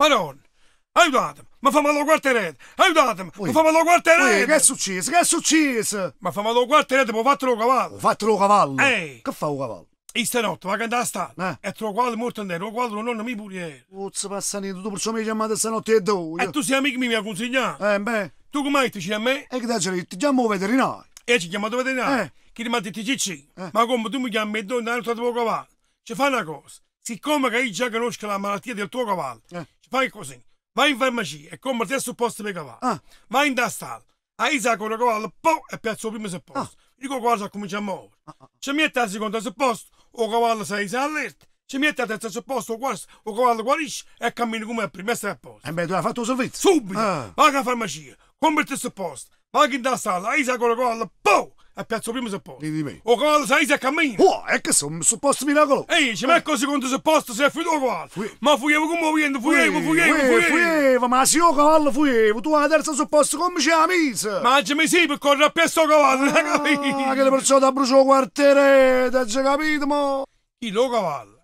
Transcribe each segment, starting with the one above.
Madonna, aiutatemi, ma fammi lo quartiere, aiutatemi, ma fammi lo quartiere. Che è successo? Che è successo? Ma fammi lo quartiere, poi fatelo lo cavallo. Ho fatto lo cavallo. Ehi. Che fa un cavallo? E stanotte va a cantare a strada. E trovo quale morto in terra, quale non mi pure. Pozzo passanito, tu perciò mi hai chiamato stanotte e due. E tu sei amico mio, mi ha consigliato. Beh. Tu come hai detto a me? E che ti ha detto? Chiamo un veterinario. E ci chiamato veterinario. Che ti ha detto Cicci. Ma come tu mi chiami e dove andare al tuo cavallo? Ci fai una cosa. Siccome che io già conosco la malattia del tuo cavallo, ci fai così. Vai in farmacia e compra il supposto per cavallo. Vai in da stalla. Hai sacco il cavallo, e piazza il primo supposto. Dico cosa comincia a muovere. Ci mette al secondo supposto, o cavallo sei allerta. Ci mette al terzo supposto, o cavallo guarisce e cammina come il primo e stai a posto. E beh, tu hai fatto il servizio? Subito! Vai alla farmacia, compra il supposto, vai in da stalla, hai sacco il cavallo, e piazza il primo supposto. O cavallo sei e cammina. È che sono un supposto miracoloso. Ehi, ci metto il secondo supposto se è finito il cavallo. Ma fuievo come muovendo, fuievo. Ma se io cavallo fuievo, tu alla terza supposto come ci hai messo? Ma ci mi sì per correre a piazza il cavallo, hai capito? Che le persone da bruciare il quartiere, hai già capito, mo? Chi lo cavallo?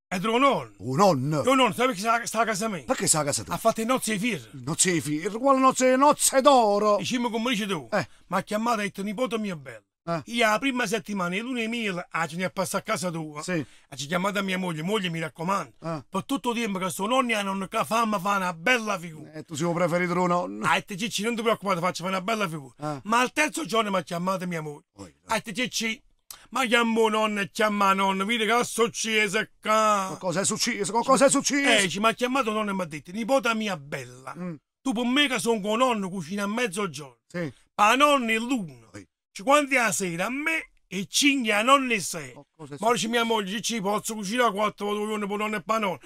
È tuo nonno. Un nonno? Tuo nonno, sai perché sta a casa mia? Perché sta a casa tua? Ha fatto le nozze di firra. Nozze di firra? Quale nozze d'oro? Diciamo come dici tu. Ma ha chiamato e ha detto, nipote mio bello. Io la prima settimana, il lunedì mille, ce ne è passato a casa tua. Sì. Ha chiamato a mia moglie, mi raccomando. Per tutto il tempo che suo nonno ha non fammi fa una bella figura. Tu sei preferito tuo nonno? Ha detto, Cicci, non ti preoccupare, faccio fare una bella figura. Ma al terzo giorno mi ha chiamato mia moglie. Ha detto, Cicci, ma chiamo nonno e chiama nonno, vedi che è successo qua. Cosa è successo? Cosa è successo? Mi ha chiamato nonno e mi ha detto, nipote mia bella, tu per me che sono con nonno cucina a mezzogiorno. Sì. Ma nonno è l'uno. Quanti a sera a me e 5 a nonno e 6. Ma dice mia moglie, ci posso cucinare 4 giorni per nonno e per nonno.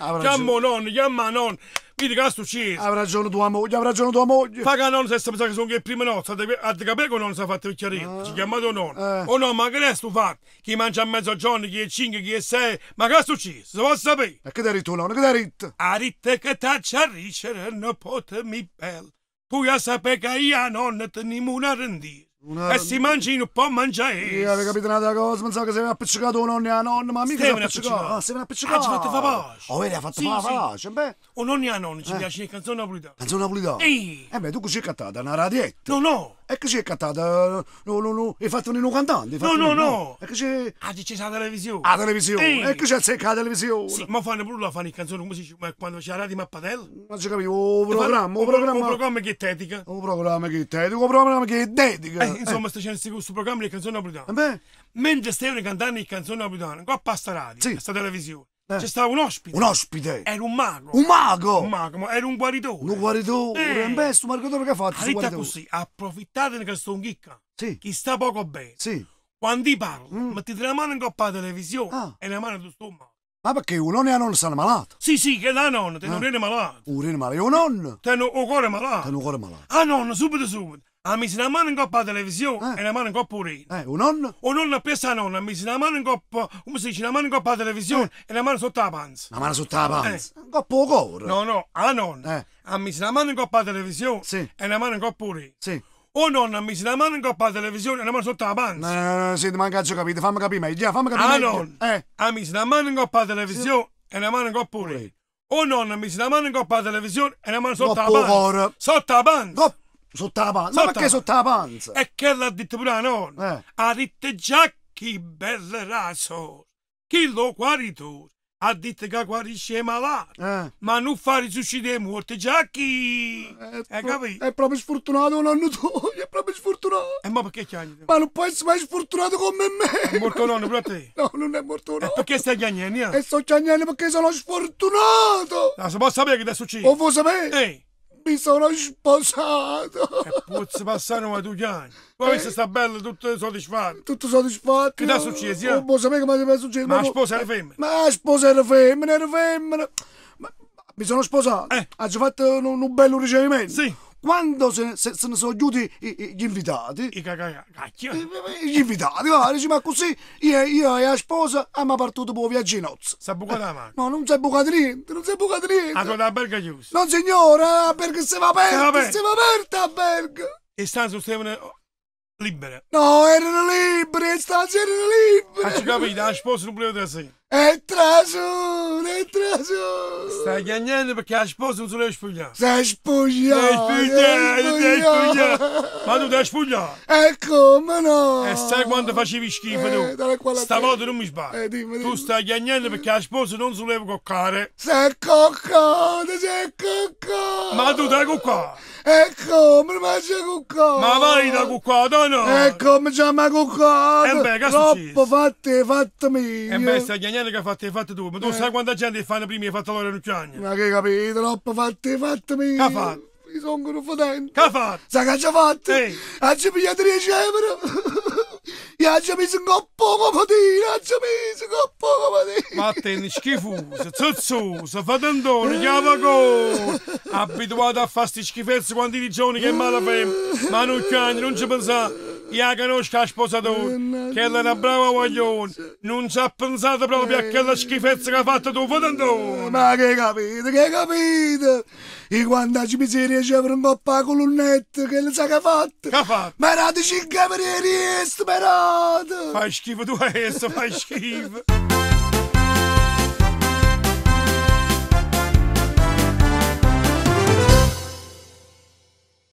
Chiama nonno. Vedi che è successo. Avrà ragione tua moglie. Fa che nonno si pensa che sono le prime nozze, a capire che non si è fatto il chiarino. Ci chiamato nonno. Oh no, ma che è tu fatto? Chi mangia a mezzogiorno, chi è 5, chi è 6. Ma che è successo? Si può sapere? E che ti ha detto nonno? Che ti ha detto? Ha detto che ti ha ricere, nipote mi bello. Tu a sapere che io nonno teniamo una rendita. E si mangi un po' mangiare. Io avevo capito una cosa, pensavo che si aveva appiccicato un nonno e la nonna, ma mica si è appiccicato. Si è appiccicato. Ci ha fatto fa pace. Vedi, ha fatto fa pace, beh. Un nonno e la nonna ci piace le canzoni napolitane. Canzone napolitana? Beh, tu che ci hai cattata? Una radietta? No. E che ci hai cattata? No. Hai fatto un cantante? No. E che c'è? C'è la televisione. La televisione? E che c'è la televisione? Sì, ma fanno pure la fanno le canzoni, come si dice, quando c'è la radio Mappatella? Non ci capivo, un programma che è dedica. Un programma che è dedica, un programma che è dedica. Insomma, sta c'è questo programma di canzoni napolitane. Beh. Mentre stavano cantando le canzoni napolitane, qua passa radio, questa televisione. C'è stato un ospite. Un ospite? Era un mago. Un mago? Un mago, ma era un guaritore. Un guaritore? Beh, sto marcatore che ha fatto? Ha detto così, approfittate che sto un chicca. Sì. Chi sta poco bene. Sì. Quando ti parlo, mettete la mano in coppa alla televisione e la mano sul stomaco. Ma perché un nonno e la nonna stanno malati? Sì, che la nonna tiene un rene malato. Un rene malato? E un nonno? Tiene un cuore malato. Tiene un cuore malato. Ah, nonno, subito. Ha messo la mano in coppa alla televisione e la mano in coppa un rene. Un nonno? Un nonno ha preso la nonna, ha messo la mano in coppa, come si dice, la mano in coppa alla televisione e la mano sotto la panza. La mano sotto la panza? Un coppa o cuore? No, la nonna ha messo la mano in coppa alla televisione e la mano in coppa un rene. Sì. O nonno ha messo la mano in coppa alla televisione e la mano sotto la panza. No, sì, manca capito, fammi capire meglio, fammi capire meglio. Nonno ha messo la mano in coppa alla televisione e la mano in coppa un rene. O nonno ha messo la mano in coppa alla televisione e la mano sotto la panza. Sotto la panza. Sotto la panza? Ma perché sotto la panza? E che l'ha detto pure la nonna? Ha detto già chi bella razzo, chi lo guarito, ha detto che guarisce malato, ma non fare suicidi morti già chi, hai capito? È proprio sfortunato nonno tuo, è proprio sfortunato. E ma perché chiagni? Ma non può essere mai sfortunato come me. È morto nonno per te? No, non è morto nonno. E perché stai chiagnendo? E sto chiagnendo perché sono sfortunato. Ma si può sapere che ti è successo? O vuoi sapere? Mi sono sposato. E puoi passare ma tu chiami. Poi se sta bello, tutto soddisfatto. Tutto soddisfatto. Che ti è successo? Non può sapere come mi è successo. Ma la sposa era femmina? Ma la sposa era femmina. Ma mi sono sposato. Ha fatto un bello ricevimento. Sì. Quando se ne sono chiusi gli invitati, cacchio. Gli invitati, dice, ma così io e la sposa abbiamo partito per viaggio in nozze. Si è bucata la mano? No, non si è bucato niente. Ah, tu la berga chiusa? Non signora, perché si va aperta alberga. E stanno stavano libere. No, erano liberi, le stanze erano libere. Faccio capire, la sposa non voleva sì. È traso, è traso. Stai chiagnando perché la sposa non si deve spogliare. Sei spogliato. Sei spogliato. Ma tu devi spogliare. E come no? E sai quando facevi schifo tu? Stavolta non mi sbagli. Dimmi. Tu stai chiagnando perché la sposa non si deve coccare. Sei coccato, sei coccato. Ma tu dai coccare. E come ma c'è coccato? Ma vai da coccata no? E come c'è ma coccato? E beh, che è troppo successo? fatte mie. E beh, stai chiagnando che hai fatto tu. Ma tu sai quanta gente fanno prima e hai fatto loro non chiagna? Ma che capito? Troppo fatte mie. Che ha fatto? Mi sono confidente. Che ha fatto? Sai che ha fatto? Ehi. Oggi pigliato 10 euro. E oggi mi sono un poco mattina. Oggi mi sono un poco mattina. Ma te schifoso, zozzoso, fatandone, chiavago. Abituato a fare sti schifezze quando di giorni che male fai. Ma non chiagni, non ci pensare. Io conosco la sposatura, che è una brava guaglione. Non ci ha pensato proprio a quella schifezza che ha fatto tu, fatandone. Ma che capito, che capito? E quando ci mi si riesce a un po' a colonnetta, che le sa che ha fatto? Che ha fatto? Ma era di 5 per il resto, ma era. Fai schifo tu adesso, fai schifo.